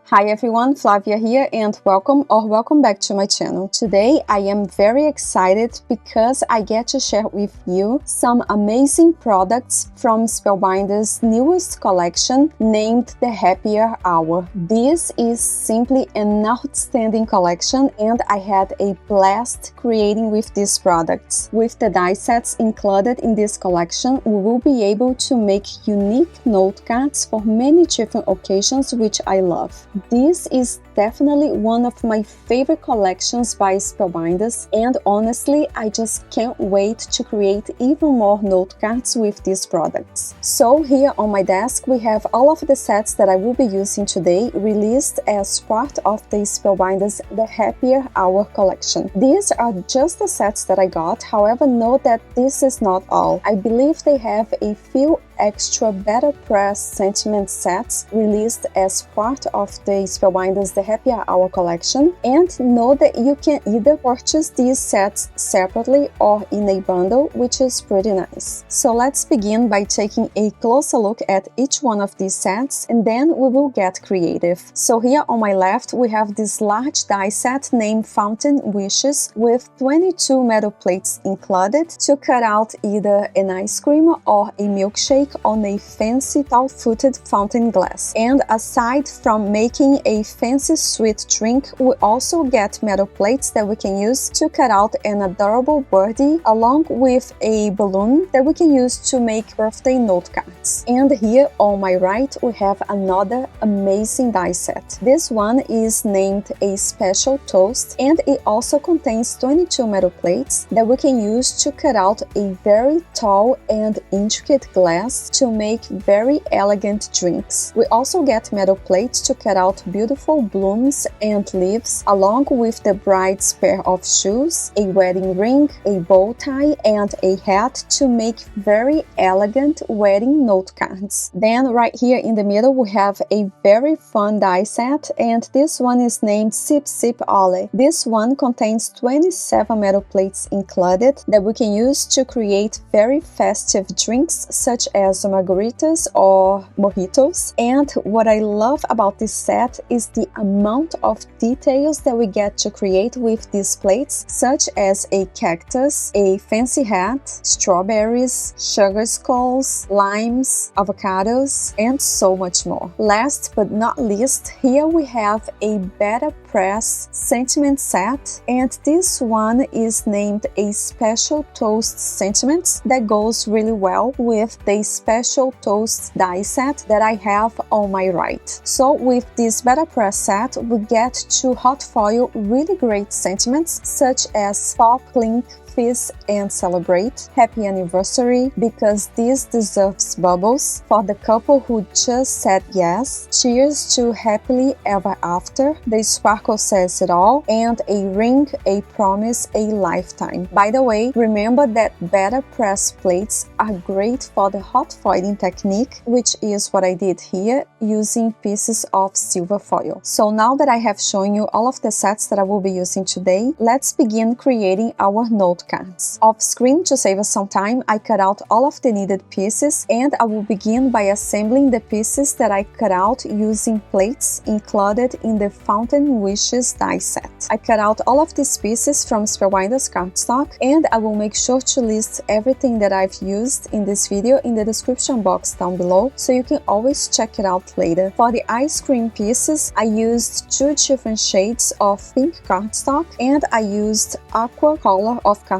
Hi everyone, Flavia here and welcome back to my channel. Today I am very excited because I get to share with you some amazing products from Spellbinder's newest collection named the Happier Hour. This is simply an outstanding collection and I had a blast creating with these products. With the die sets included in this collection, we will be able to make unique note cards for many different occasions, which I love. This is definitely one of my favorite collections by Spellbinders, and honestly, I just can't wait to create even more note cards with these products. So here on my desk we have all of the sets that I will be using today, released as part of the Spellbinders The Happier Hour collection. These are just the sets that I got, however, note that this is not all. I believe they have a few extra Better Press sentiment sets released as part of the Spellbinders The Happier Hour collection, and know that you can either purchase these sets separately or in a bundle, which is pretty nice. So let's begin by taking a closer look at each one of these sets and then we will get creative. So here on my left we have this large die set named Fountain Wishes with 22 metal plates included to cut out either an ice cream or a milkshake on a fancy tall-footed fountain glass. And aside from making a fancy sweet drink, we also get metal plates that we can use to cut out an adorable birdie, along with a balloon that we can use to make birthday note cards. And here on my right we have another amazing die set. This one is named a Special Toast, and it also contains 22 metal plates that we can use to cut out a very tall and intricate glass to make very elegant drinks. We also get metal plates to cut out beautiful blooms and leaves, along with the bride's pair of shoes, a wedding ring, a bow tie, and a hat to make very elegant wedding note cards. Then right here in the middle we have a very fun die set, and this one is named Sip Sip Ole. This one contains 27 metal plates included that we can use to create very festive drinks such as margaritas or mojitos. And what I love about this set is the amount of details that we get to create with these plates, such as a cactus, a fancy hat, strawberries, sugar skulls, limes, avocados, and so much more. Last but not least, here we have a Better Press sentiment set, and this one is named a Special Toast Sentiments that goes really well with the Special Toast die set that I have on my right. So with this Better Press set we get to hot foil really great sentiments such as Pop, Clink, Fizz and Celebrate, Happy Anniversary, because this deserves bubbles, For the Couple Who Just Said Yes, Cheers to Happily Ever After, The Sparkle Says It All, and A Ring, A Promise, A Lifetime. By the way, remember that Better Press plates are great for the hot foiling technique, which is what I did here using pieces of silver foil. So now that I have shown you all of the sets that I will be using today, let's begin creating our note cards. Off screen, to save us some time, I cut out all of the needed pieces, and I will begin by assembling the pieces that I cut out using plates included in the Fountain Wishes die set. I cut out all of these pieces from Spellbinders cardstock, and I will make sure to list everything that I've used in this video in the description box down below, so you can always check it out later. For the ice cream pieces, I used two different shades of pink cardstock, and I used aqua color of cardstock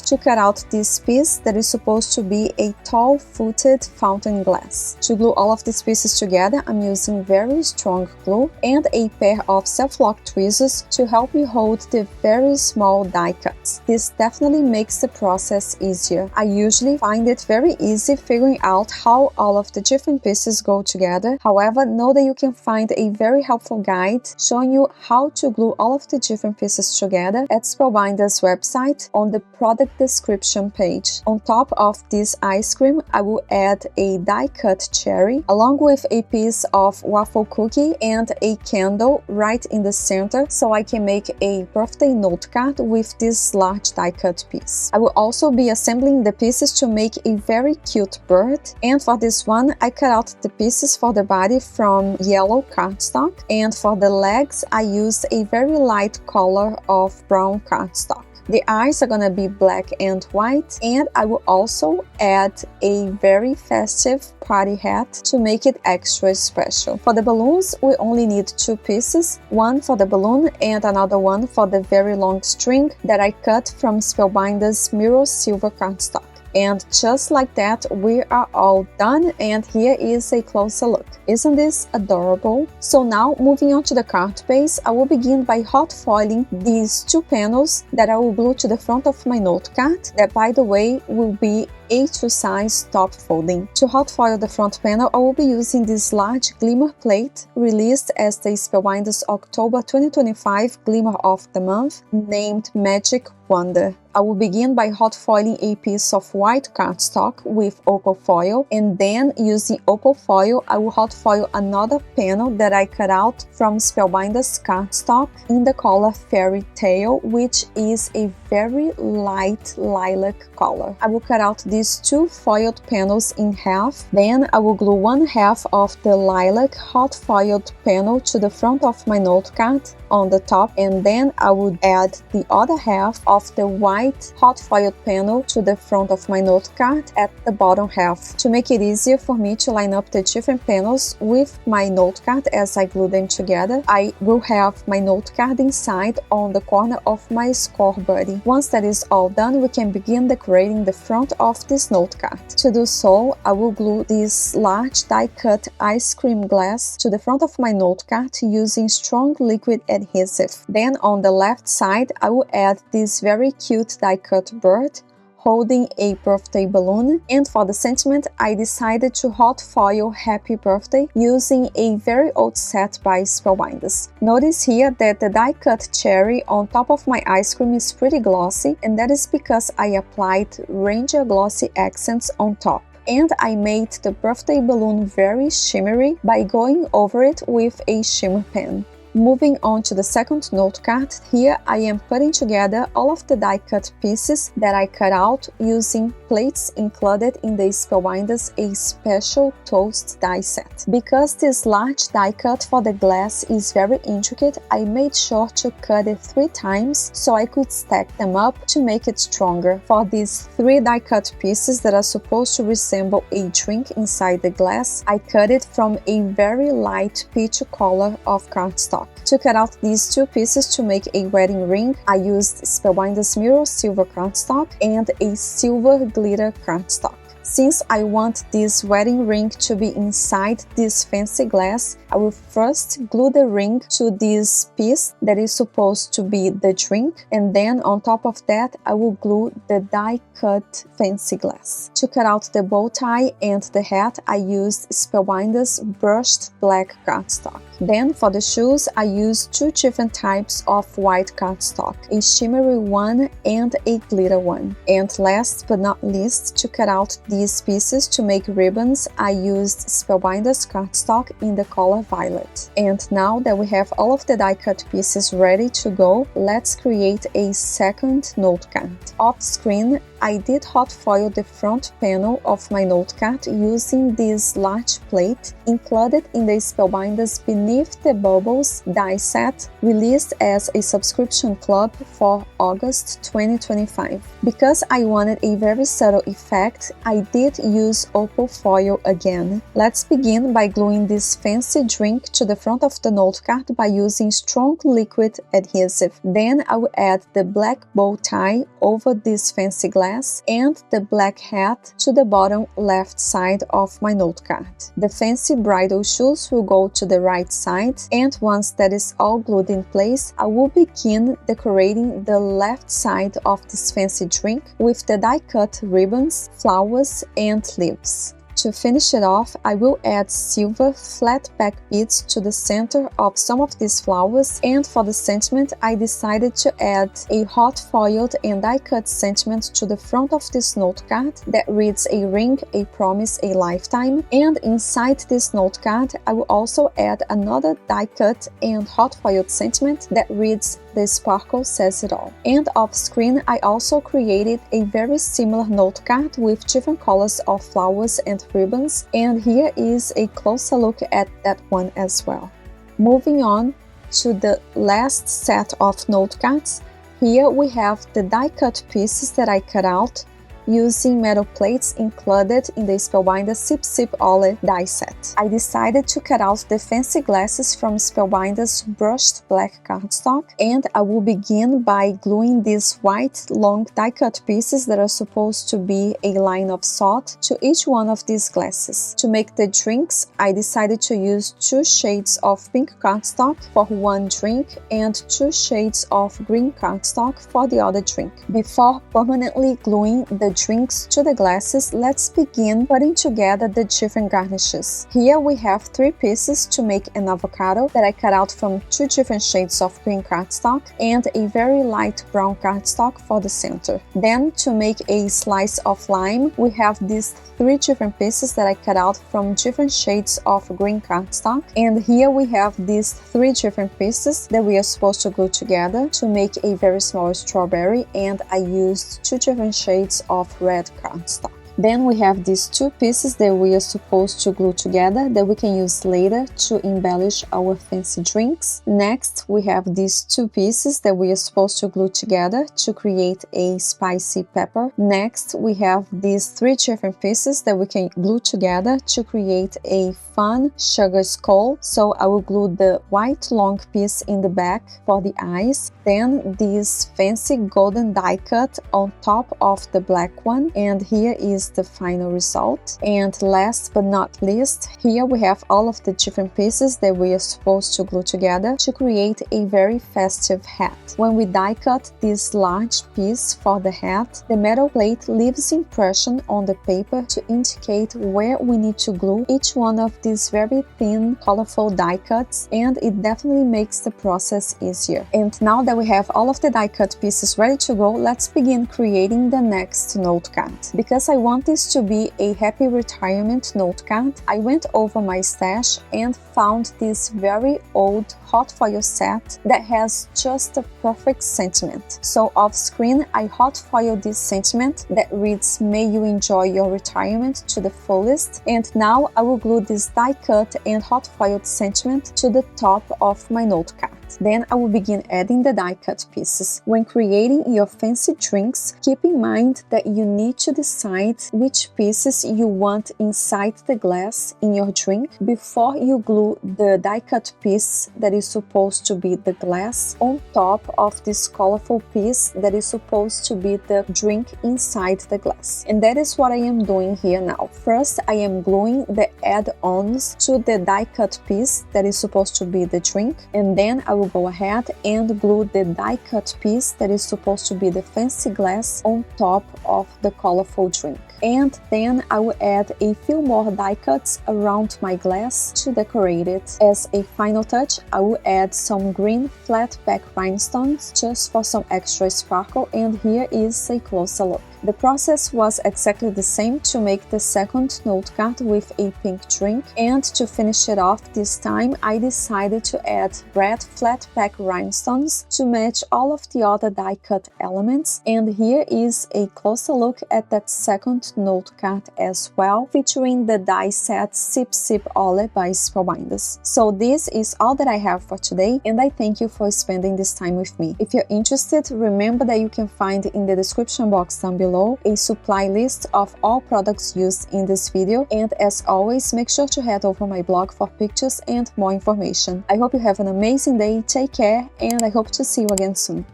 to cut out this piece that is supposed to be a tall-footed fountain glass. To glue all of these pieces together, I'm using very strong glue and a pair of self-lock tweezers to help me hold the very small die cuts. This definitely makes the process easier. I usually find it very easy figuring out how all of the different pieces go together. However, know that you can find a very helpful guide showing you how to glue all of the different pieces together at Spellbinder's website on the product description page. On top of this ice cream, I will add a die-cut cherry along with a piece of waffle cookie and a candle right in the center, so I can make a birthday note card with this large die-cut piece. I will also be assembling the pieces to make a very cute bird, and for this one I cut out the pieces for the body body from yellow cardstock, and for the legs I used a very light color of brown cardstock. The eyes are gonna be black and white, and I will also add a very festive party hat to make it extra special. For the balloons, we only need 2 pieces, one for the balloon and another one for the very long string that I cut from Spellbinder's Mirror Silver cardstock. And just like that, we are all done, and here is a closer look. Isn't this adorable? So now, moving on to the card base, I will begin by hot foiling these 2 panels that I will glue to the front of my note card, that by the way will be A2 size top folding. To hot foil the front panel, I will be using this large glimmer plate released as the Spellbinder's October 2025 Glimmer of the Month, named Magic Wonder. I will begin by hot foiling a piece of white cardstock with opal foil, and then using opal foil I will hot foil another panel that I cut out from Spellbinder's cardstock in the color Fairy Tale, which is a very light lilac color. I will cut out these 2 foiled panels in half, then I will glue 1/2 of the lilac hot foiled panel to the front of my note card on the top, and then I would add the other half of the white hot foiled panel to the front of my note card at the bottom half. To make it easier for me to line up the different panels with my note card as I glue them together, I will have my note card inside on the corner of my score buddy. Once that is all done, we can begin decorating the front of this note card. To do so, I will glue this large die-cut ice cream glass to the front of my note card using strong liquid adhesive. Then on the left side, I will add this very cute die-cut bird holding a birthday balloon, and for the sentiment I decided to hot foil Happy Birthday using a very old set by Spellbinders. Notice here that the die-cut cherry on top of my ice cream is pretty glossy, and that is because I applied Ranger Glossy accents on top. And I made the birthday balloon very shimmery by going over it with a shimmer pen. Moving on to the second note card, here I am putting together all of the die-cut pieces that I cut out using plates included in the Spellbinders A Special Toast die set. Because this large die cut for the glass is very intricate, I made sure to cut it 3 times so I could stack them up to make it stronger. For these 3 die-cut pieces that are supposed to resemble a drink inside the glass, I cut it from a very light peach color of cardstock. To cut out these 2 pieces to make a wedding ring, I used Spellbinder's Mirror Silver cardstock and a silver glitter cardstock. Since I want this wedding ring to be inside this fancy glass, I will first glue the ring to this piece that is supposed to be the drink, and then on top of that I will glue the die-cut fancy glass. To cut out the bow tie and the hat, I used Spellbinder's brushed black cardstock. Then for the shoes, I used 2 different types of white cardstock, a shimmery one and a glitter one. And last but not least, to cut out these pieces to make ribbons, I used Spellbinder's cardstock in the color violet. And now that we have all of the die-cut pieces ready to go, let's create a second note card. Off screen, I did hot foil the front panel of my note card using this large plate included in the Spellbinders Beneath the Bubbles die set released as a subscription club for August 2025. Because I wanted a very subtle effect, I did use opal foil again. Let's begin by gluing this fancy drink to the front of the note card by using strong liquid adhesive. Then I will add the black bow tie over this fancy glass and the black hat to the bottom left side of my note card. The fancy bridal shoes will go to the right side, and once that is all glued in place, I will begin decorating the left side of this fancy drink with the die-cut ribbons, flowers, and leaves. To finish it off, I will add silver flat back beads to the center of some of these flowers, and for the sentiment I decided to add a hot foiled and die-cut sentiment to the front of this note card that reads "A ring, a promise, a lifetime," and inside this note card I will also add another die-cut and hot foiled sentiment that reads "The sparkle says it all." And off screen I also created a very similar note card with different colors of flowers and ribbons, and here is a closer look at that one as well. Moving on to the last set of note cards, here we have the die cut pieces that I cut out using metal plates included in the Spellbinder Sip Sip Ole die set. I decided to cut out the fancy glasses from Spellbinder's brushed black cardstock, and I will begin by gluing these white long die cut pieces that are supposed to be a line of salt to each one of these glasses. To make the drinks, I decided to use 2 shades of pink cardstock for one drink and 2 shades of green cardstock for the other drink. Before permanently gluing the drinks to the glasses, let's begin putting together the different garnishes. Here we have 3 pieces to make an avocado that I cut out from 2 different shades of green cardstock and a very light brown cardstock for the center. Then to make a slice of lime, we have these 3 different pieces that I cut out from different shades of green cardstock, and here we have these 3 different pieces that we are supposed to glue together to make a very small strawberry, and I used 2 different shades of red cardstock. Then we have these 2 pieces that we are supposed to glue together that we can use later to embellish our fancy drinks. Next, we have these 2 pieces that we are supposed to glue together to create a spicy pepper. Next, we have these 3 different pieces that we can glue together to create a fun sugar skull. So I will glue the white long piece in the back for the eyes, then this fancy golden die cut on top of the black one, and here is the final result. And last but not least, here we have all of the different pieces that we are supposed to glue together to create a very festive hat. When we die cut this large piece for the hat, the metal plate leaves impression on the paper to indicate where we need to glue each one of these very thin, colorful die cuts, and it definitely makes the process easier. And now that we have all of the die cut pieces ready to go, let's begin creating the next note card. Because I want this to be a happy retirement note card, I went over my stash and found this very old hot foil set that has just the perfect sentiment. So off screen, I hot foiled this sentiment that reads, "May you enjoy your retirement to the fullest." And now I will glue this die cut and hot foiled sentiment to the top of my note card. Then I will begin adding the die cut pieces. When creating your fancy drinks, keep in mind that you need to decide which pieces you want inside the glass in your drink before you glue the die cut piece that is supposed to be the glass on top of this colorful piece that is supposed to be the drink inside the glass. And that is what I am doing here now. First, I am gluing the add-ons to the die cut piece that is supposed to be the drink, and then I will go ahead and glue the die cut piece that is supposed to be the fancy glass on top of the colorful drink. And then I will add a few more die cuts around my glass to decorate it. As a final touch, I will add some green flat back rhinestones just for some extra sparkle, and here is a closer look. The process was exactly the same to make the second note card with a pink drink, and to finish it off this time I decided to add red flat pack rhinestones to match all of the other die cut elements, and here is a closer look at that second note card as well, featuring the die set Sip Sip Ole by Spellbinders. So this is all that I have for today, and I thank you for spending this time with me. If you're interested, remember that you can find in the description box down below a supply list of all products used in this video, and as always, make sure to head over my blog for pictures and more information. I hope you have an amazing day, take care, and I hope to see you again soon.